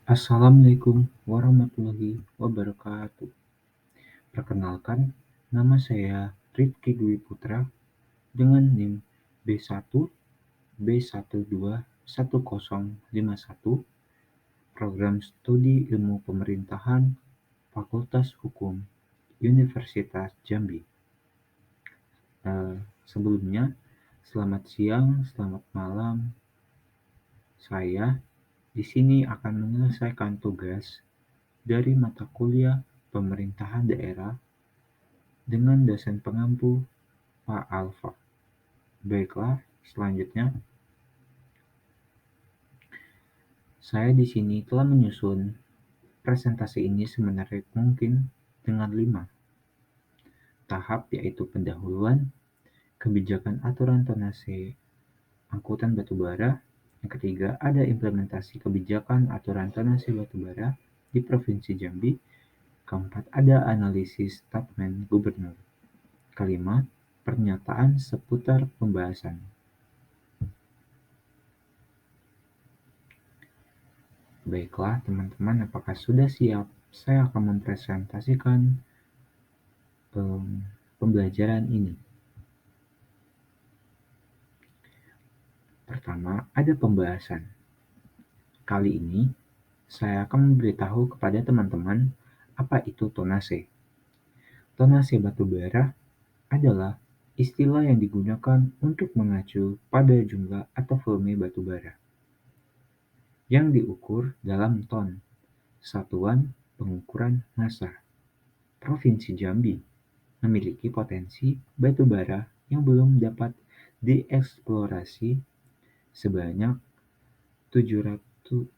Assalamualaikum warahmatullahi wabarakatuh. Perkenalkan, nama saya Rifki Dwi Putra dengan NIM B1 B121051, Program Studi Ilmu Pemerintahan, Fakultas Hukum, Universitas Jambi. Sebelumnya, selamat siang, selamat malam. Saya di sini akan menyelesaikan tugas dari mata kuliah Pemerintahan Daerah dengan dosen pengampu Pak Alfa. Baiklah, selanjutnya saya di sini telah menyusun presentasi ini semenarik mungkin dengan 5 tahap, yaitu pendahuluan, kebijakan aturan tonase angkutan batubara. Yang ketiga, ada implementasi kebijakan aturan tonase batubara di Provinsi Jambi. Keempat, ada analisis statement gubernur. Kelima, pernyataan seputar pembahasan. Baiklah teman-teman, apakah sudah siap? Saya akan mempresentasikan pembelajaran ini. Pertama, ada pembahasan. Kali ini, saya akan memberitahu kepada teman-teman apa itu tonase. Tonase batubara adalah istilah yang digunakan untuk mengacu pada jumlah atau volume batubara yang diukur dalam ton, satuan pengukuran massa. Provinsi Jambi memiliki potensi batubara yang belum dapat dieksplorasi sebanyak 788,65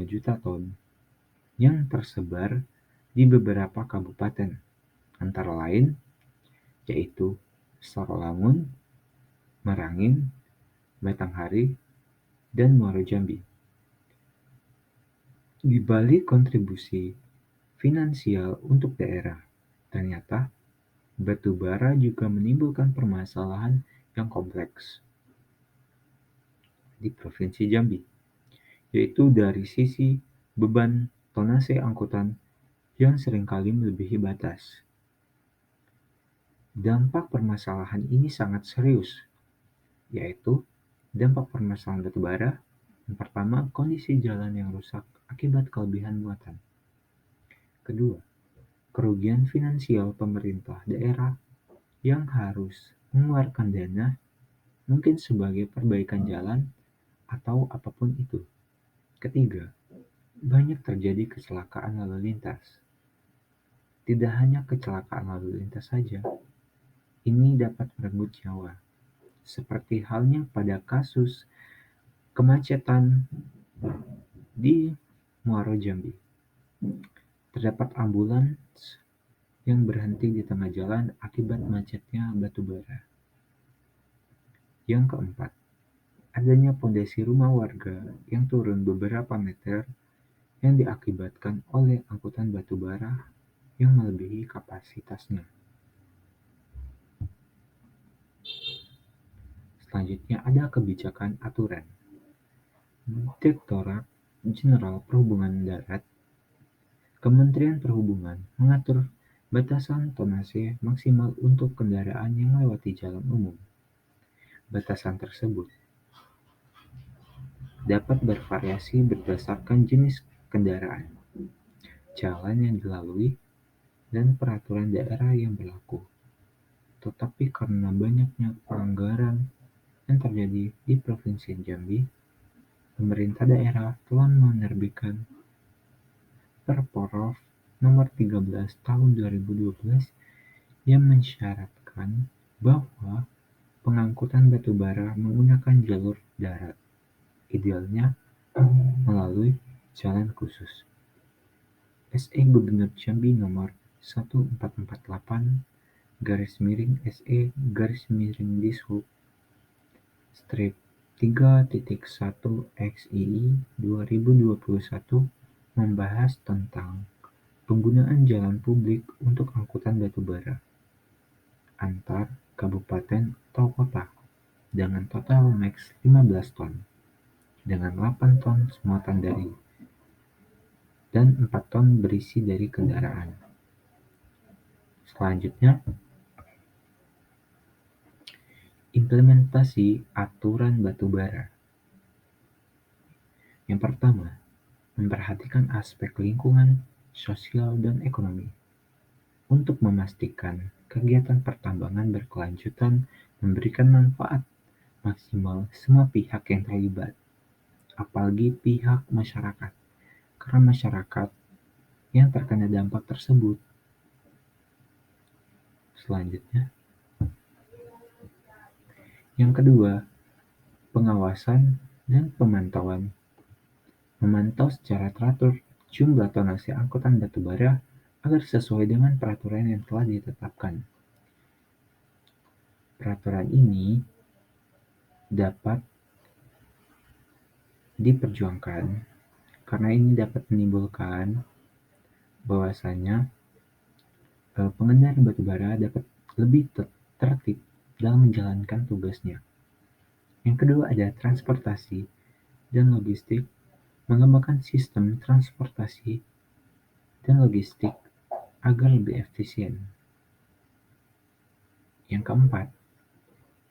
juta ton yang tersebar di beberapa kabupaten, antara lain yaitu Sarolangun, Merangin, Batanghari, dan Muaro Jambi. Di balik kontribusi finansial untuk daerah, ternyata batubara juga menimbulkan permasalahan yang kompleks di Provinsi Jambi, yaitu dari sisi beban tonase angkutan yang seringkali melebihi batas. Dampak permasalahan ini sangat serius, yaitu dampak permasalahan batubara. Yang pertama, kondisi jalan yang rusak akibat kelebihan muatan. Kedua, kerugian finansial pemerintah daerah yang harus mengeluarkan dana, mungkin sebagai perbaikan jalan atau apapun itu. Ketiga, banyak terjadi kecelakaan lalu lintas. Tidak hanya kecelakaan lalu lintas saja, ini dapat merenggut nyawa, seperti halnya pada kasus kemacetan di Muaro Jambi. Terdapat ambulans yang berhenti di tengah jalan akibat macetnya batubara. Yang keempat, adanya pondasi rumah warga yang turun beberapa meter yang diakibatkan oleh angkutan batubara yang melebihi kapasitasnya. Selanjutnya ada kebijakan aturan. Direktorat Jenderal Perhubungan Darat, Kementerian Perhubungan mengatur batasan tonase maksimal untuk kendaraan yang melewati jalan umum. Batasan tersebut dapat bervariasi berdasarkan jenis kendaraan, jalan yang dilalui, dan peraturan daerah yang berlaku. Tetapi karena banyaknya pelanggaran yang terjadi di Provinsi Jambi, pemerintah daerah telah menerbitkan Perporov Nomor 13 Tahun 2012 yang mensyaratkan bahwa pengangkutan batubara menggunakan jalur darat, idealnya melalui jalan khusus. SE Gubernur Jambi Nomor 1448/SE-Dishub strip 3.1 XII 2021 membahas tentang penggunaan jalan publik untuk angkutan batubara antar kabupaten atau kota dengan total maks 15 ton. dengan 8 ton muatan dan 4 ton berisi dari kendaraan. Selanjutnya, implementasi aturan batubara. Yang pertama, memperhatikan aspek lingkungan, sosial, dan ekonomi. Untuk memastikan kegiatan pertambangan berkelanjutan memberikan manfaat maksimal semua pihak yang terlibat, apalagi pihak masyarakat, karena masyarakat yang terkena dampak tersebut. Selanjutnya, yang kedua, pengawasan dan pemantauan. Memantau secara teratur jumlah tonase angkutan batubara agar sesuai dengan peraturan yang telah ditetapkan. Peraturan ini dapat diperjuangkan karena ini dapat menimbulkan bahwasanya pengendara batubara dapat lebih tertib dalam menjalankan tugasnya. Yang kedua ada transportasi dan logistik, mengembangkan sistem transportasi dan logistik agar lebih efisien. Yang keempat,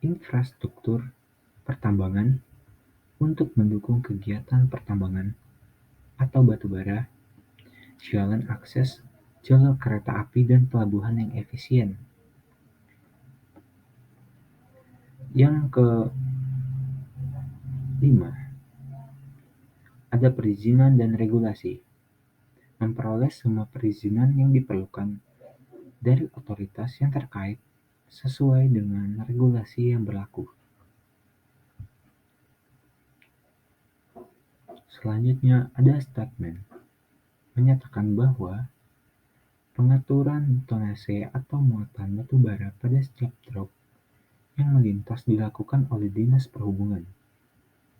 infrastruktur pertambangan untuk mendukung kegiatan pertambangan atau batubara, jalan akses, jalur kereta api, dan pelabuhan yang efisien. Yang kelima, ada perizinan dan regulasi. Memperoleh semua perizinan yang diperlukan dari otoritas yang terkait sesuai dengan regulasi yang berlaku. Selanjutnya ada statement, menyatakan bahwa pengaturan tonase atau muatan batubara pada setiap truk yang melintas dilakukan oleh Dinas Perhubungan.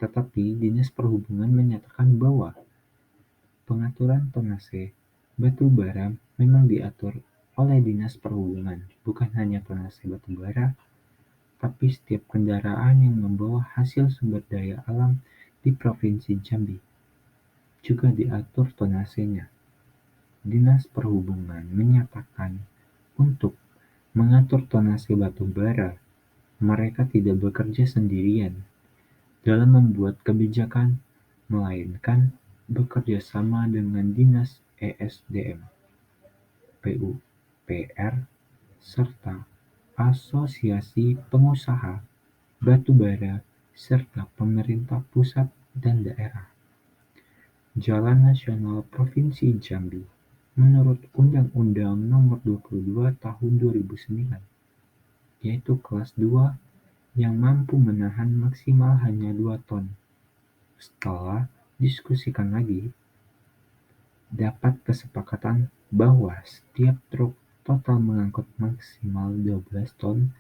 Tetapi Dinas Perhubungan menyatakan bahwa pengaturan tonase batubara memang diatur oleh Dinas Perhubungan, bukan hanya tonase batubara, tapi setiap kendaraan yang membawa hasil sumber daya alam di Provinsi Jambi juga diatur tonasenya. Dinas Perhubungan menyatakan untuk mengatur tonase batubara, mereka tidak bekerja sendirian dalam membuat kebijakan, melainkan bekerja sama dengan Dinas ESDM, PUPR, serta Asosiasi Pengusaha Batubara serta pemerintah pusat dan daerah. Jalan Nasional Provinsi Jambi menurut Undang-Undang Nomor 22 Tahun 2009, yaitu kelas 2 yang mampu menahan maksimal hanya 2 ton. Setelah diskusikan lagi, dapat kesepakatan bahwa setiap truk total mengangkut maksimal 12 ton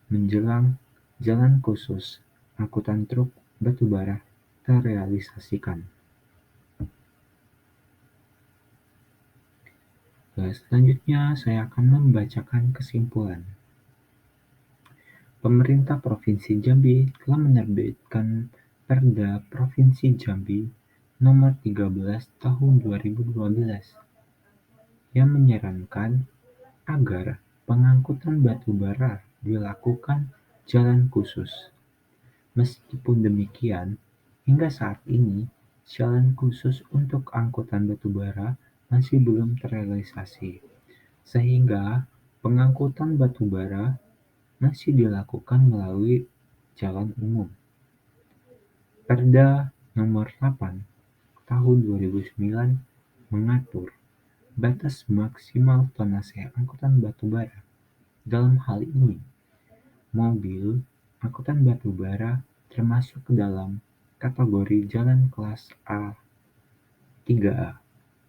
menjelang jalan khusus angkutan truk batubara terrealisasikan. Selanjutnya saya akan membacakan kesimpulan. Pemerintah Provinsi Jambi telah menerbitkan Perda Provinsi Jambi Nomor 13 Tahun 2012 yang menyarankan agar pengangkutan batubara dilakukan jalan khusus. Meskipun demikian, hingga saat ini jalan khusus untuk angkutan batubara masih belum terrealisasi, sehingga pengangkutan batubara masih dilakukan melalui jalan umum. Perda Nomor 8 Tahun 2009 mengatur batas maksimal tonase angkutan batubara. Dalam hal ini, mobil angkutan batubara termasuk ke dalam kategori jalan kelas A 3A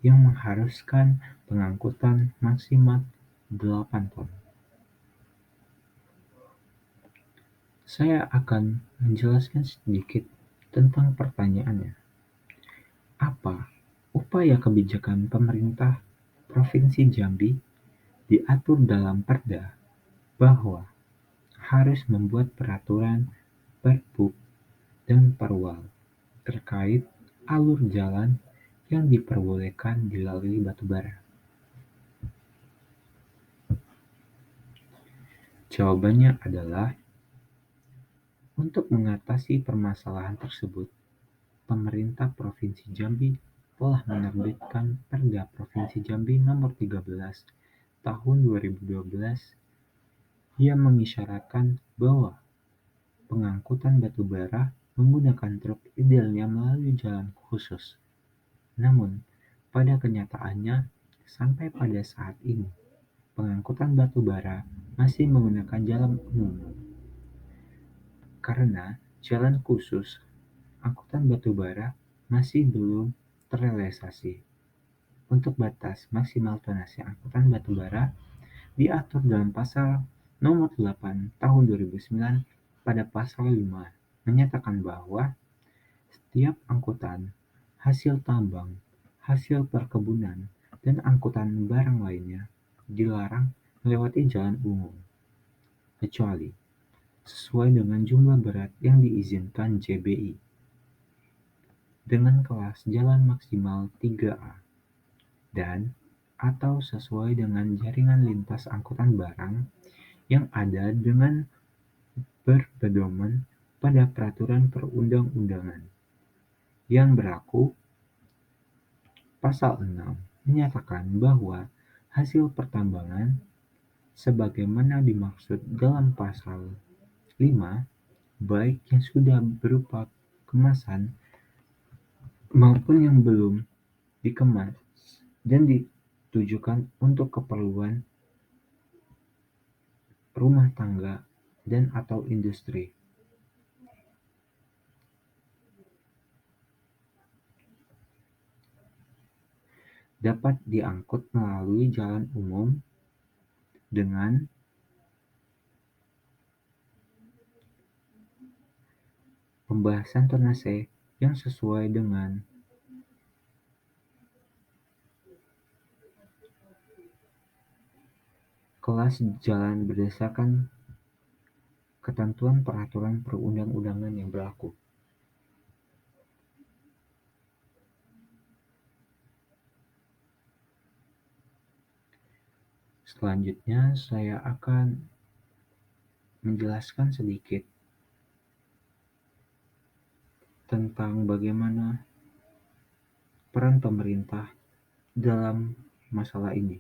yang mengharuskan pengangkutan maksimal 8 ton. Saya akan menjelaskan sedikit tentang pertanyaannya. Apa upaya kebijakan pemerintah Provinsi Jambi diatur dalam Perda bahwa harus membuat peraturan, Perpuk, dan Perwal terkait alur jalan yang diperbolehkan dilalui batubara? Jawabannya adalah, untuk mengatasi permasalahan tersebut, pemerintah Provinsi Jambi telah menerbitkan Perda Provinsi Jambi Nomor 13 Tahun 2012 yang mengisyaratkan bahwa pengangkutan batubara menggunakan truk idealnya melalui jalan khusus. Namun, pada kenyataannya, sampai pada saat ini, pengangkutan batubara masih menggunakan jalan umum karena jalan khusus angkutan batubara masih belum terrealisasi. Untuk batas maksimal tonase angkutan batubara diatur dalam Pasal Nomor 8 Tahun 2009 pada Pasal 5 menyatakan bahwa setiap angkutan hasil tambang, hasil perkebunan, dan angkutan barang lainnya dilarang melewati jalan umum, kecuali sesuai dengan jumlah berat yang diizinkan JBI, dengan kelas jalan maksimal 3A, dan atau sesuai dengan jaringan lintas angkutan barang yang ada dengan berpedoman pada peraturan perundang-undangan yang berlaku. Pasal 6 menyatakan bahwa hasil pertambangan sebagaimana dimaksud dalam Pasal 5, baik yang sudah berupa kemasan maupun yang belum dikemas dan ditujukan untuk keperluan rumah tangga dan/atau industri, dapat diangkut melalui jalan umum dengan pembahasan tonase yang sesuai dengan kelas jalan berdasarkan ketentuan peraturan perundang-undangan yang berlaku. Selanjutnya, saya akan menjelaskan sedikit tentang bagaimana peran pemerintah dalam masalah ini.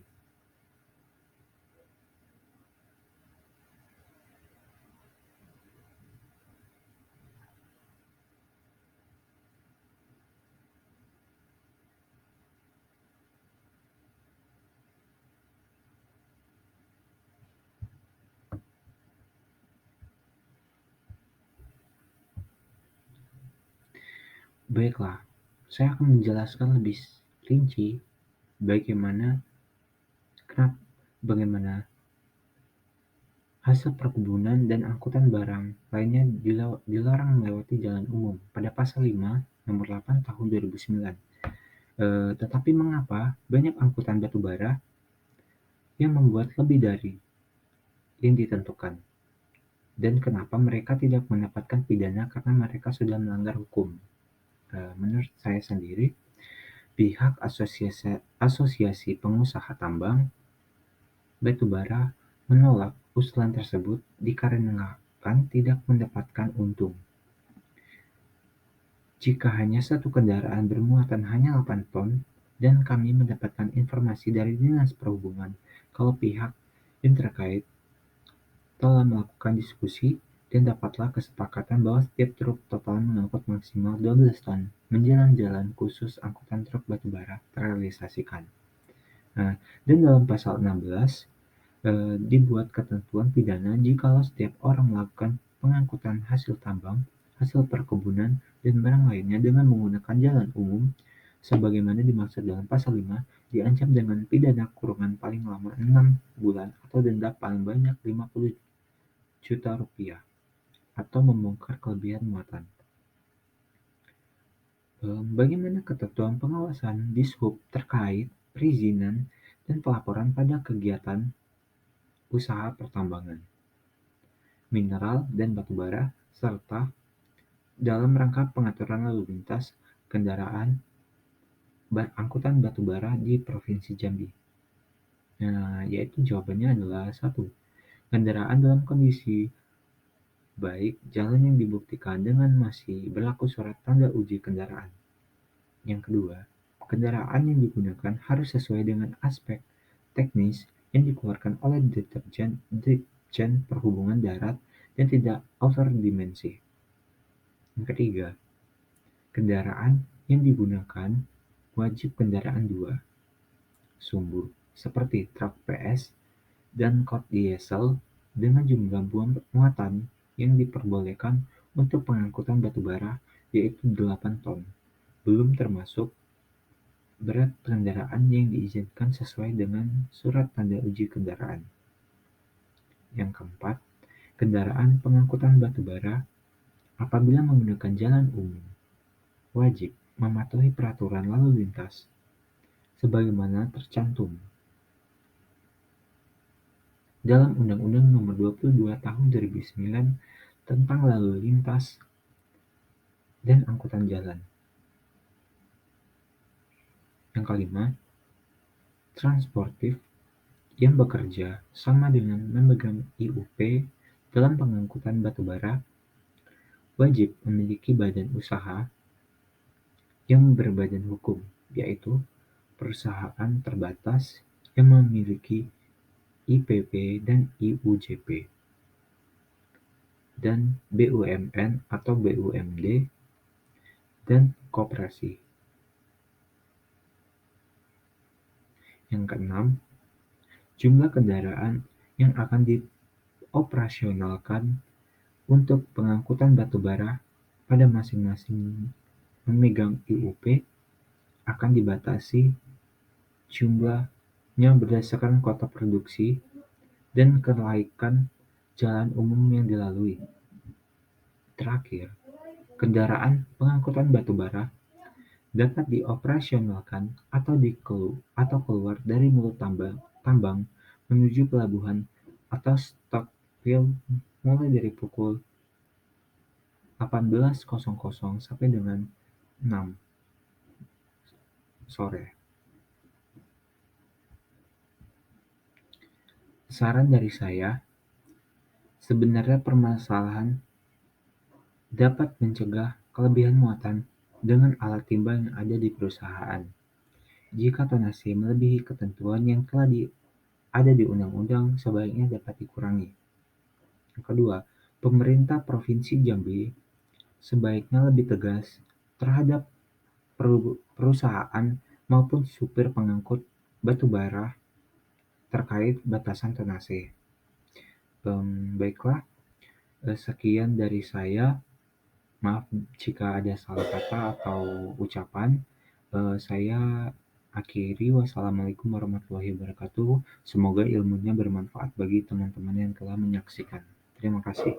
Baiklah, saya akan menjelaskan lebih rinci bagaimana hasil perkebunan dan angkutan barang lainnya dilarang melewati jalan umum pada Pasal 5 Nomor 8 Tahun 2009. Tetapi mengapa banyak angkutan batubara yang membuat lebih dari yang ditentukan? Dan kenapa mereka tidak mendapatkan pidana karena mereka sudah melanggar hukum? Menurut saya sendiri, pihak Asosiasi Pengusaha Tambang Batubara menolak usulan tersebut dikarenakan tidak mendapatkan untung. Jika hanya satu kendaraan bermuatan hanya 8 ton, dan kami mendapatkan informasi dari Dinas Perhubungan kalau pihak yang terkait telah melakukan diskusi dan dapatlah kesepakatan bahwa setiap truk total mengangkut maksimal 12 ton menjelang jalan khusus angkutan truk batubara terrealisasikan. Dan dalam Pasal 16 dibuat ketentuan pidana jikalau setiap orang melakukan pengangkutan hasil tambang, hasil perkebunan, dan barang lainnya dengan menggunakan jalan umum sebagaimana dimaksud dalam Pasal 5, diancam dengan pidana kurungan paling lama 6 bulan atau denda paling banyak 50 juta rupiah atau membongkar kelebihan muatan. Bagaimana ketentuan pengawasan Dishub terkait perizinan dan pelaporan pada kegiatan usaha pertambangan, mineral dan batubara, serta dalam rangka pengaturan lalu lintas kendaraan angkutan batu bara di Provinsi Jambi? Nah, yaitu jawabannya adalah satu, kendaraan dalam kondisi baik jalan yang dibuktikan dengan masih berlaku surat tanda uji kendaraan. Yang kedua, kendaraan yang digunakan harus sesuai dengan aspek teknis yang dikeluarkan oleh Ditjen Perhubungan Darat dan tidak overdimensi. Yang ketiga, kendaraan yang digunakan wajib kendaraan 2 sumbu seperti truk PS dan kot diesel dengan jumlah muatan yang diperbolehkan untuk pengangkutan batu bara yaitu 8 ton, belum termasuk berat kendaraan yang diizinkan sesuai dengan surat tanda uji kendaraan. Yang keempat, kendaraan pengangkutan batu bara apabila menggunakan jalan umum wajib mematuhi peraturan lalu lintas sebagaimana tercantum dalam Undang-Undang Nomor 22 Tahun 2009 tentang Lalu Lintas dan Angkutan Jalan. Yang kelima, transportif yang bekerja sama dengan memegang IUP dalam pengangkutan batu bara wajib memiliki badan usaha yang berbadan hukum, yaitu perusahaan terbatas yang memiliki IPP dan IUJP, dan BUMN atau BUMD, dan koperasi. Yang keenam, jumlah kendaraan yang akan dioperasionalkan untuk pengangkutan batu bara pada masing-masing memegang IUP akan dibatasi jumlahnya berdasarkan kota produksi dan kelaikan jalan umum yang dilalui. Terakhir, kendaraan pengangkutan batu bara dapat dioperasionalkan atau keluar dari mulut tambang menuju pelabuhan atau stockpile mulai dari pukul 18.00 sampai dengan 6 sore. Saran dari saya, sebenarnya permasalahan dapat mencegah kelebihan muatan dengan alat timbang yang ada di perusahaan. Jika tonase melebihi ketentuan yang telah ada di undang-undang, sebaiknya dapat dikurangi. Yang kedua, pemerintah Provinsi Jambi sebaiknya lebih tegas terhadap perusahaan maupun supir pengangkut batu bara terkait batasan tonase. Baiklah, sekian dari saya. Maaf jika ada salah kata atau ucapan. Saya akhiri. Wassalamualaikum warahmatullahi wabarakatuh. Semoga ilmunya bermanfaat bagi teman-teman yang telah menyaksikan. Terima kasih.